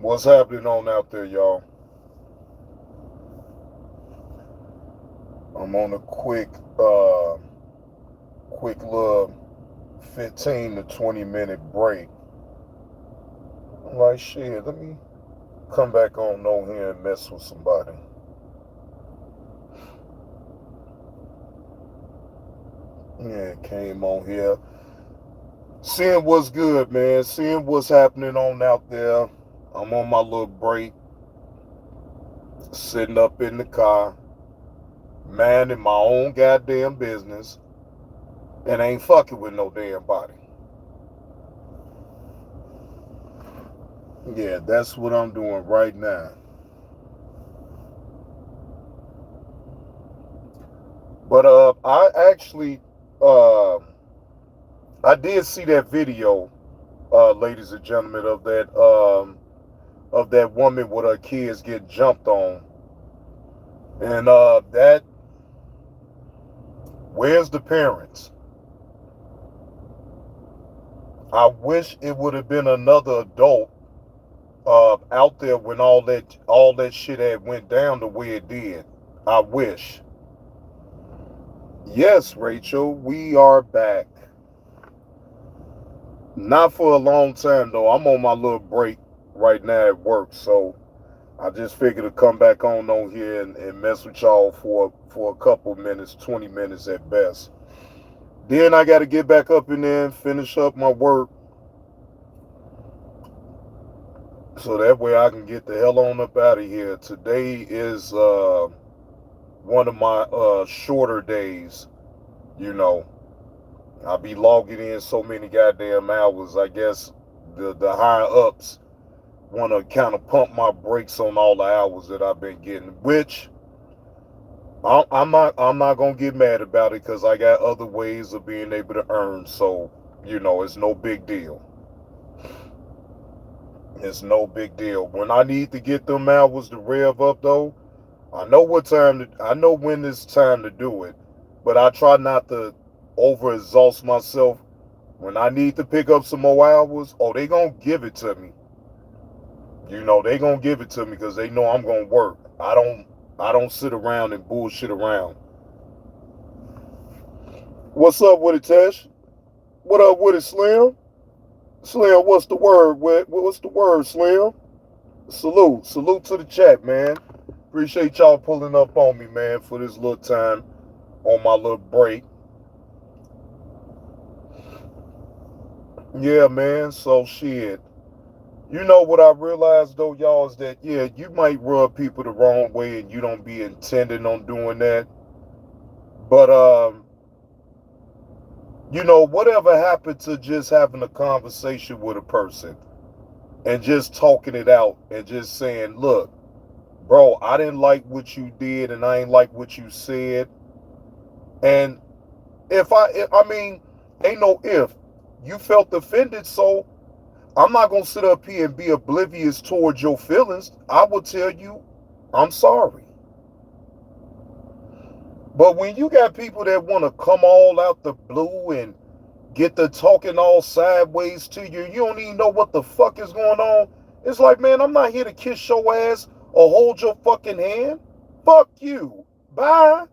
What's happening on out there, y'all? I'm on a quick little 15 to 20 minute break. I'm like, shit, let me come back on here and mess with somebody. Yeah, came on here. Seeing what's good, man. Seeing what's happening on out there. I'm on my little break, sitting up in the car, minding my own goddamn business, and ain't fucking with no damn body. Yeah, that's what I'm doing right now. But I actually I did see that video, ladies and gentlemen, of that woman with her kids get jumped on, and that where's the parents? I wish it would have been another adult out there when all that shit had went down the way it did. I wish. Yes, Rachel, we are back. Not for a long time though. I'm on my little break right now at work, so I just figured to come back on here and mess with y'all for a couple minutes, 20 minutes at best. Then I got to get back up in there and finish up my work so that way I can get the hell on up out of here. Today is one of my shorter days, you know. I'll be logging in so many goddamn hours. I guess the higher ups want to kind of pump my brakes on all the hours that I've been getting, which I'm not gonna get mad about it because I got other ways of being able to earn. So it's no big deal. It's no big deal. When I need to get them hours to rev up though, I know when it's time to do it, but I try not to over exhaust myself. When I need to pick up some more hours, oh, they gonna give it to me. They gonna give it to me because they know I'm gonna work. I don't sit around and bullshit around. What's up with it, Tesh? What up with it, Slim? Slim, what's the word? What's the word, Slim? Salute to the chat, man. Appreciate y'all pulling up on me, man, for this little time on my little break. Yeah, man. So shit. You know what I realized though, y'all, is that yeah, you might rub people the wrong way and you don't be intending on doing that. But whatever happened to just having a conversation with a person and just talking it out and just saying, look, bro, I didn't like what you did and I ain't like what you said. And I mean, ain't no if. You felt offended, so I'm not gonna sit up here and be oblivious towards your feelings. I will tell you, I'm sorry. But when you got people that want to come all out the blue and get the talking all sideways to you, you don't even know what the fuck is going on. It's like, man, I'm not here to kiss your ass or hold your fucking hand. Fuck you. Bye.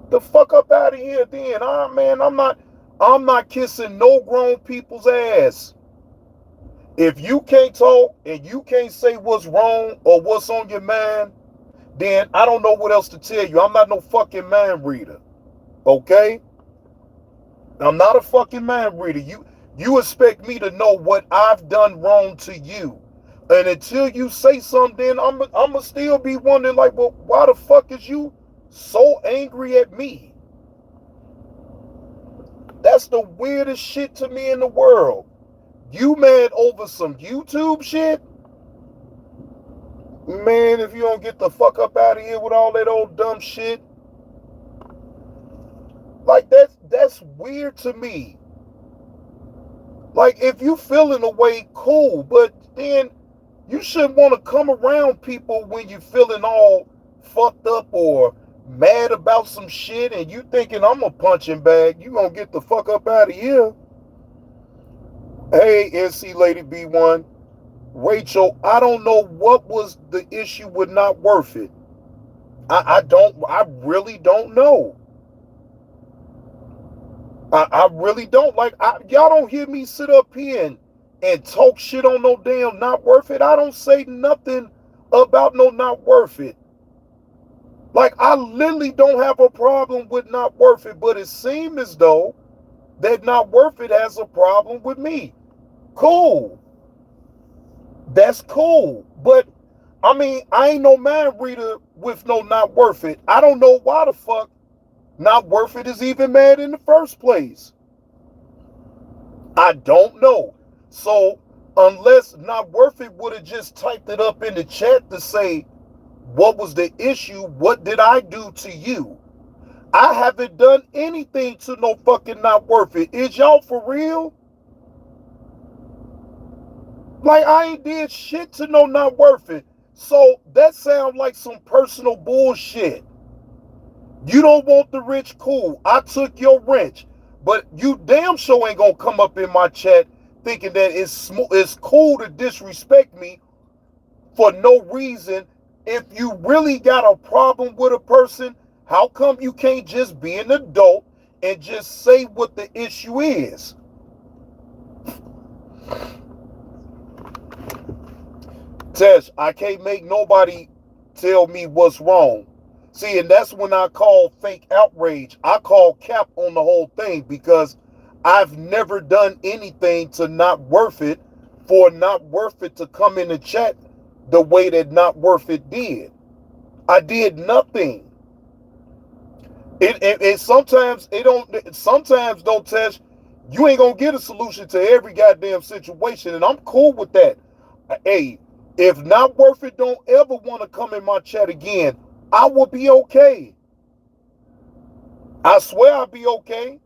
The fuck up out of here then. Man, I'm not kissing no grown people's ass. If you can't talk and you can't say what's wrong or what's on your mind, then I don't know what else to tell you. I'm not no fucking mind reader. Okay? I'm not a fucking mind reader. You expect me to know what I've done wrong to you. And until you say something, I'ma still be wondering like, well, why the fuck is you so angry at me? That's the weirdest shit to me in the world. You mad over some YouTube shit? Man, if you don't get the fuck up out of here with all that old dumb shit, like that's weird to me. Like if you feeling a way, cool, but then you shouldn't want to come around people when you feeling all fucked up or mad about some shit and you thinking I'm a punching bag, you gonna get the fuck up out of here. Hey, NC Lady B1. Rachel, I don't know what was the issue with not worth it. I really don't know. I really don't. Like, y'all don't hear me sit up here and talk shit on no damn not worth it. I don't say nothing about no not worth it. Like, I literally don't have a problem with not worth it, but it seems as though that not worth it has a problem with me. Cool. That's cool. But I mean, I ain't no mind reader with no not worth it. I don't know why the fuck not worth it is even mad in the first place. I don't know. So unless not worth it would have just typed it up in the chat to say, what was the issue? What did I do to you? I haven't done anything to no fucking not worth it. Is y'all for real? Like, I ain't did shit to no not worth it. So that sounds like some personal bullshit. You don't want the rich, cool. I took your wrench. But you damn sure ain't gonna come up in my chat thinking that it's cool to disrespect me for no reason. If you really got a problem with a person, how come you can't just be an adult and just say what the issue is? Tesh, I can't make nobody tell me what's wrong. See, and that's when I call fake outrage. I call cap on the whole thing because I've never done anything to not worth it for not worth it to come in the chat the way that not worth it did. I did nothing. It sometimes it don't sometimes don't test. You ain't gonna get a solution to every goddamn situation, and I'm cool with that. Hey, if not worth it don't ever want to come in my chat again, I will be okay. I swear I'll be okay.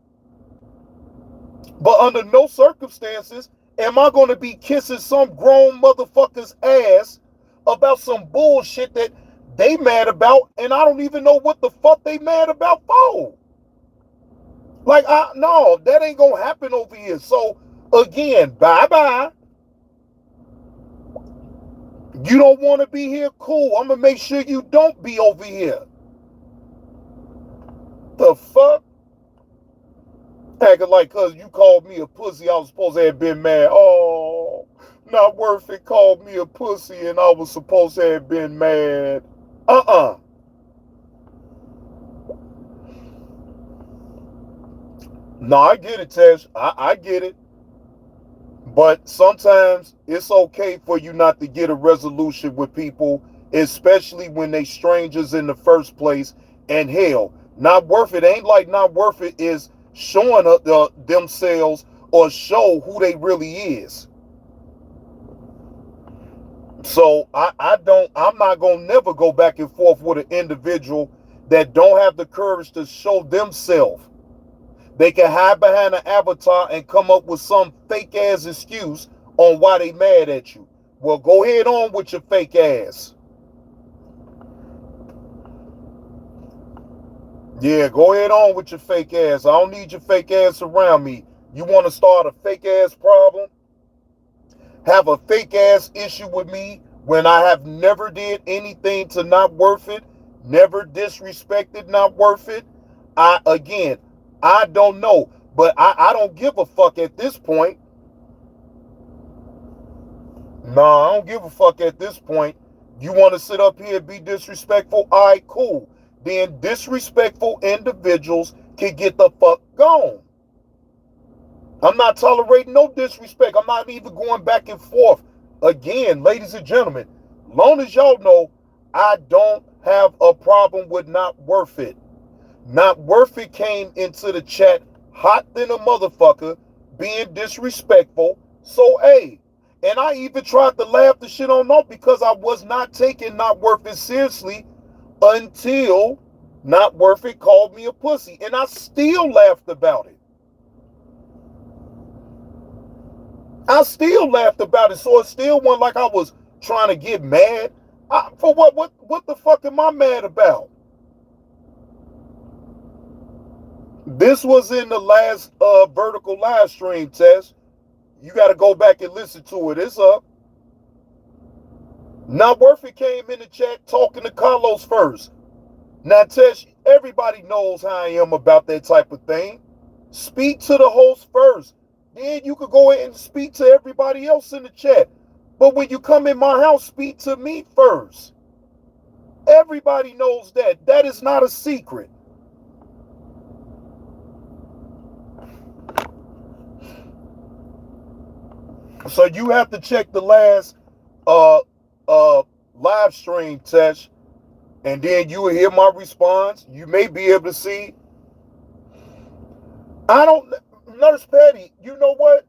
But under no circumstances am I gonna be kissing some grown motherfucker's ass about some bullshit that they mad about, and I don't even know what the fuck they mad about for. Like, no, that ain't gonna happen over here. So again, bye-bye. You don't want to be here? Cool. I'm gonna make sure you don't be over here. The fuck? Acting like cause you called me a pussy, I was supposed to have been mad. Oh, not worth it. Called me a pussy and I was supposed to have been mad. Uh-uh. No, I get it, Tesh. I get it. But sometimes it's okay for you not to get a resolution with people, especially when they strangers in the first place. And hell, not worth it ain't like not worth it is showing up themselves or show who they really is. So I'm not gonna never go back and forth with an individual that don't have the courage to show themselves. They can hide behind an avatar and come up with some fake ass excuse on why they mad at you. Well, go ahead on with your fake ass. Yeah, go ahead on with your fake ass. I don't need your fake ass around me. You want to start a fake ass problem? Have a fake ass issue with me when I have never did anything to not worth it, never disrespected not worth it. Again, I don't know, but I don't give a fuck at this point. No, I don't give a fuck at this point. You want to sit up here and be disrespectful? All right, cool. Then disrespectful individuals can get the fuck gone. I'm not tolerating no disrespect. I'm not even going back and forth. Again, ladies and gentlemen, long as y'all know, I don't have a problem with not worth it. Not worth it came into the chat hot than a motherfucker, being disrespectful. So, hey, and I even tried to laugh the shit on off because I was not taking not worth it seriously until not worth it called me a pussy. And I still laughed about it. I still laughed about it. So it still wasn't like I was trying to get mad. For what? What the fuck am I mad about? This was in the last vertical live stream test. You got to go back and listen to it. It's up. Not worth it came in the chat talking to Carlos first. Now, Tesh, everybody knows how I am about that type of thing. Speak to the host first. Then you could go ahead and speak to everybody else in the chat. But when you come in my house, speak to me first. Everybody knows that. That is not a secret. So you have to check the last live stream, Tesh, and then you will hear my response. You may be able to see. I don't, Nurse Patty, you know what?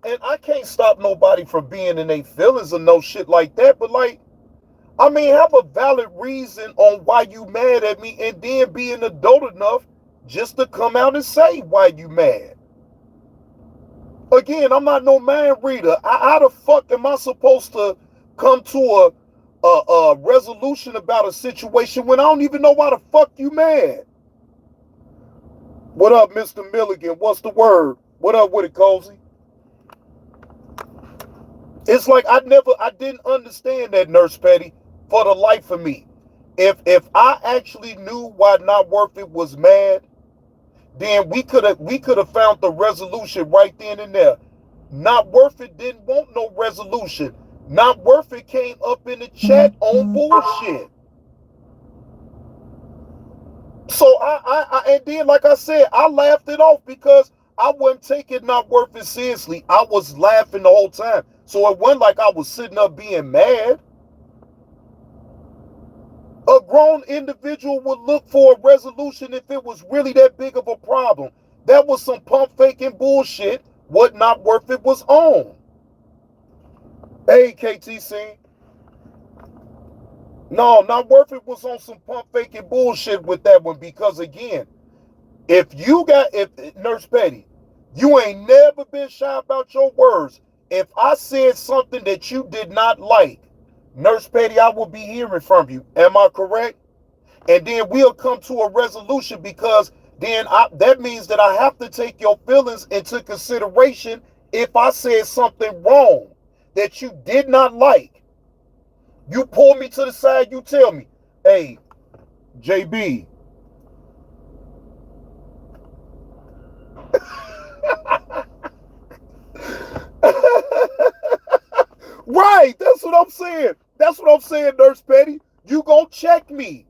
And I can't stop nobody from being in their feelings or no shit like that, but like, I mean, have a valid reason on why you mad at me, and then be an adult enough just to come out and say why you mad. Again, I'm not no mind reader. How the fuck am I supposed to come to a resolution about a situation when I don't even know why the fuck you mad? What up, Mr. Milligan? What's the word? What up with it, Cozy? It's like I didn't understand that, Nurse Petty, for the life of me. If I actually knew why Not Worth It was mad, then we could have found the resolution right then and there. Not Worth It didn't want no resolution. Not Worth It came up in the chat on bullshit. So and then, like I said, I laughed it off because I wasn't taking Not Worth It seriously. I was laughing the whole time. So it wasn't like I was sitting up being mad. A grown individual would look for a resolution if it was really that big of a problem. That was some pump faking bullshit. What Not Worth It was on. Hey, KTC. No, Not Worth It was on some pump faking bullshit with that one, because again, if Nurse Petty, you ain't never been shy about your words. If I said something that you did not like, Nurse Petty, I will be hearing from you. Am I correct? And then we'll come to a resolution, because then that means that I have to take your feelings into consideration if I said something wrong that you did not like. You pull me to the side, you tell me, hey, JB. Right, that's what I'm saying. That's what I'm saying, Nurse Petty. You gonna check me.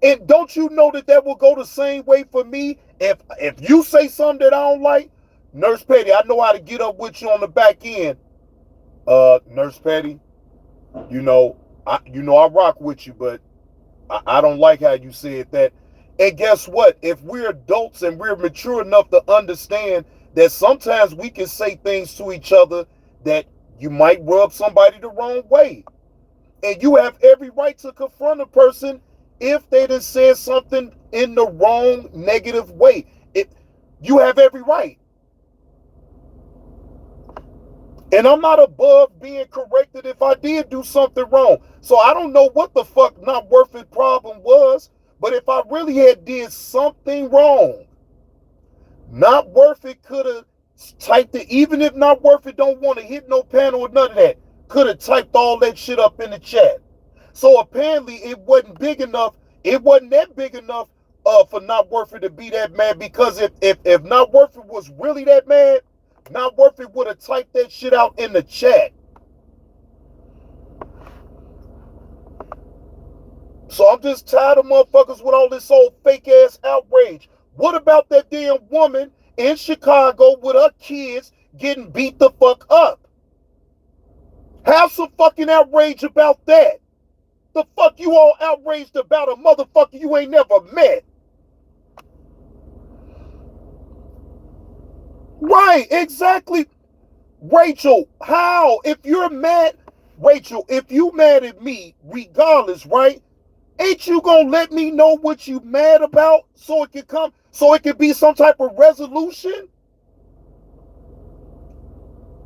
And don't you know that will go the same way for me? If you say something that I don't like, Nurse Petty, I know how to get up with you on the back end. Nurse Petty, I rock with you, but I don't like how you said that. And guess what? If we're adults and we're mature enough to understand that sometimes we can say things to each other that you might rub somebody the wrong way. And you have every right to confront a person if they done said something in the wrong, negative way. You have every right. And I'm not above being corrected if I did do something wrong. So I don't know what the fuck Not Worth It problem was, but if I really had did something wrong, Not Worth It could have typed it. Even if Not Worth It don't want to hit no panel or none of that, could have typed all that shit up in the chat. So apparently it wasn't big enough. It wasn't that big enough for Not Worth It to be that mad, because if Not Worth It was really that mad, Not Worth It would have typed that shit out in the chat. So I'm just tired of motherfuckers with all this old fake ass outrage. What about that damn woman in Chicago with her kids getting beat the fuck up? Have some fucking outrage about that. The fuck you all outraged about a motherfucker you ain't never met? Right, exactly. Rachel, how? If you're mad, Rachel, if you mad at me, regardless, right? Ain't you gonna let me know what you mad about so it can be some type of resolution?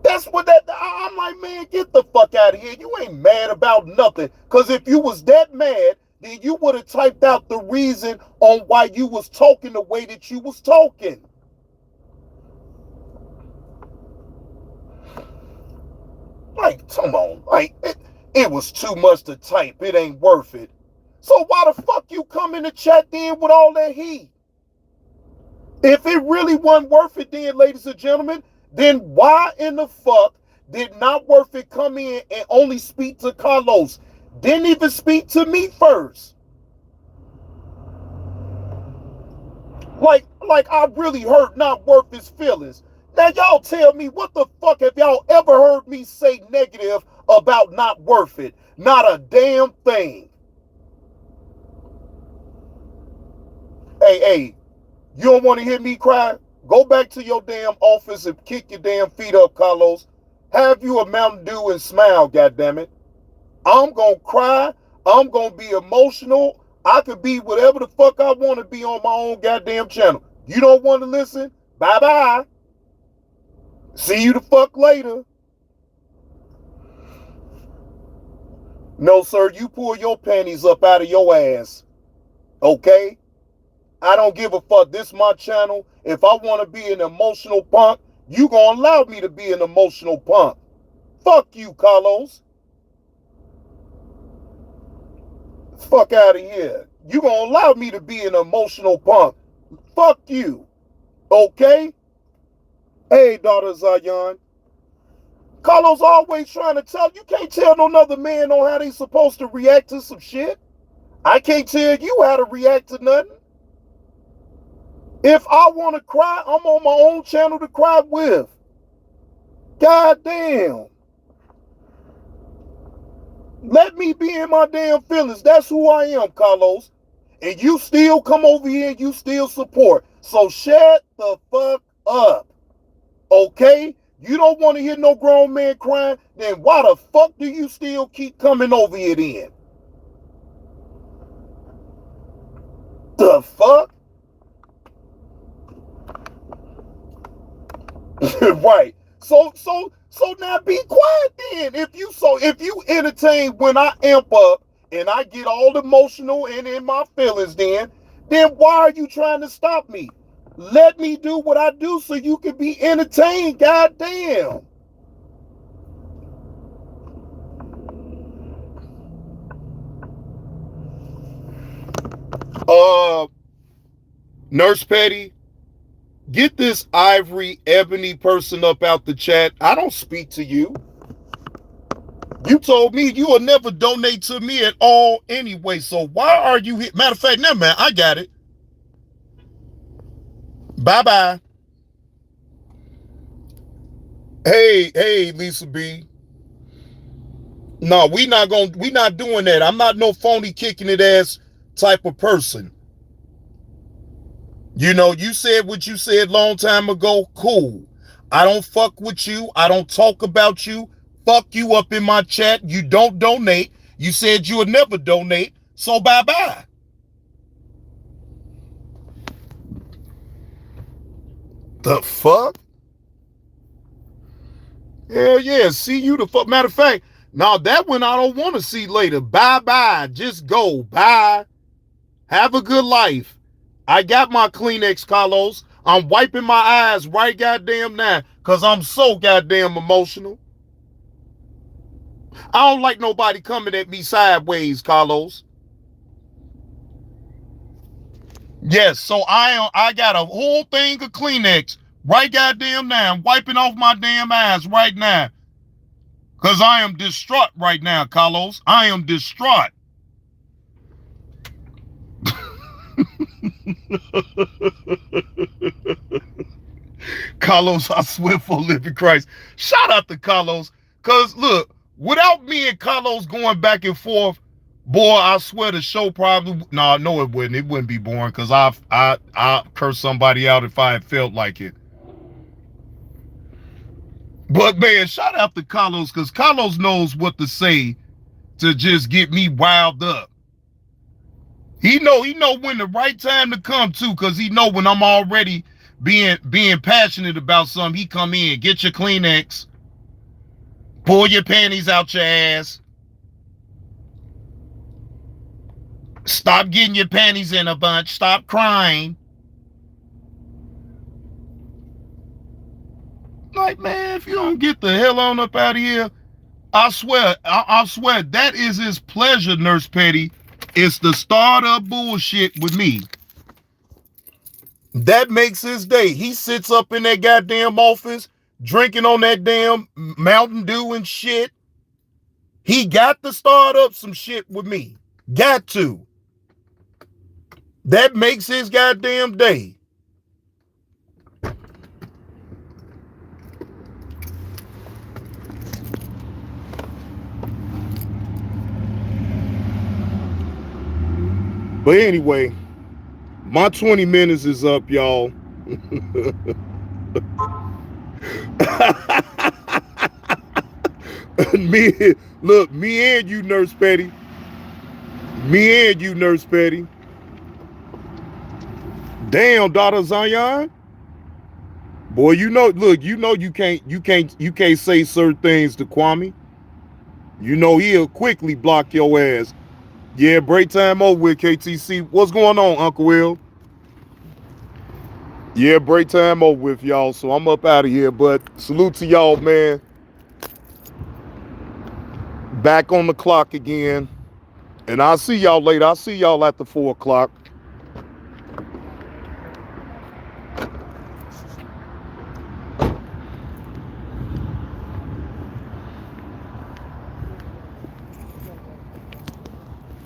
That's what I'm like, man, get the fuck out of here. You ain't mad about nothing. Because if you was that mad, then you would have typed out the reason on why you was talking the way that you was talking. Like, come on. Like, it was too much to type. It ain't worth it. So why the fuck you come in the chat then with all that heat? If it really wasn't worth it then, ladies and gentlemen, then why in the fuck did Not Worth It come in and only speak to Carlos? Didn't even speak to me first. Like I really hurt Not Worth His feelings. Now y'all tell me, what the fuck have y'all ever heard me say negative about Not Worth It? Not a damn thing. Hey, you don't want to hear me cry? Go back to your damn office and kick your damn feet up, Carlos. Have you a Mountain Dew and smile, goddammit. I'm going to cry. I'm going to be emotional. I could be whatever the fuck I want to be on my own goddamn channel. You don't want to listen? Bye-bye. See you the fuck later. No, sir, you pull your panties up out of your ass. Okay? I don't give a fuck. This is my channel. If I want to be an emotional punk, you gonna allow me to be an emotional punk. Fuck you, Carlos. Fuck out of here. You gonna allow me to be an emotional punk. Fuck you. Okay? Hey, daughter Zion. Carlos always trying to tell you can't tell no other man on how they supposed to react to some shit. I can't tell you how to react to nothing. If I want to cry, I'm on my own channel to cry with. God damn. Let me be in my damn feelings. That's who I am, Carlos. And you still come over here and you still support. So shut the fuck up. Okay? You don't want to hear no grown man crying, then why the fuck do you still keep coming over here then? The fuck? Right. So now be quiet then. If you entertain when I amp up and I get all emotional and in my feelings then why are you trying to stop me? Let me do what I do so you can be entertained, goddamn. Nurse Petty, get this Ivory Ebony person up out the chat. I don't speak to you. You told me you will never donate to me at all anyway, so why are you here? Matter of fact, never mind, I got it. Bye-bye. Hey, Lisa B. No, we not doing that. I'm not no phony kicking it ass type of person. You know, you said what you said long time ago. Cool. I don't fuck with you. I don't talk about you. Fuck you up in my chat. You don't donate. You said you would never donate. So bye-bye. The fuck? Hell yeah. See you the fuck. Matter of fact, now that one I don't want to see later. Bye-bye. Just go. Bye. Have a good life. I got my Kleenex, Carlos. I'm wiping my eyes right goddamn now because I'm so goddamn emotional. I don't like nobody coming at me sideways, Carlos. Yes, so I got a whole thing of Kleenex right goddamn now. I'm wiping off my damn eyes right now because I am distraught right now, Carlos. I am distraught. Carlos, I swear for living Christ. Shout out to Carlos. Because, look, without me and Carlos going back and forth, boy, I swear the show probably... No, it wouldn't. It wouldn't be boring because I curse somebody out if I had felt like it. But, man, shout out to Carlos because Carlos knows what to say to just get me riled up. He know when the right time to come too, because he know when I'm already being passionate about something, he come in, get your Kleenex, pull your panties out your ass, stop getting your panties in a bunch, stop crying. Like, man, if you don't get the hell on up out of here, I swear, that is his pleasure, Nurse Petty. It's the start of bullshit with me. That makes his day. He sits up in that goddamn office, drinking on that damn Mountain Dew and shit. He got to start up some shit with me. Got to. That makes his goddamn day. But anyway, my 20 minutes is up, y'all. me and you, Nurse Petty. Me and you, Nurse Petty. Damn, daughter Zion. Boy, look, you can't say certain things to Kwame. You know he'll quickly block your ass. Yeah, break time over with, KTC. What's going on, Uncle Will? Yeah, break time over with, y'all. So I'm up out of here. But salute to y'all, man. Back on the clock again. And I'll see y'all later. I'll see y'all after 4 o'clock.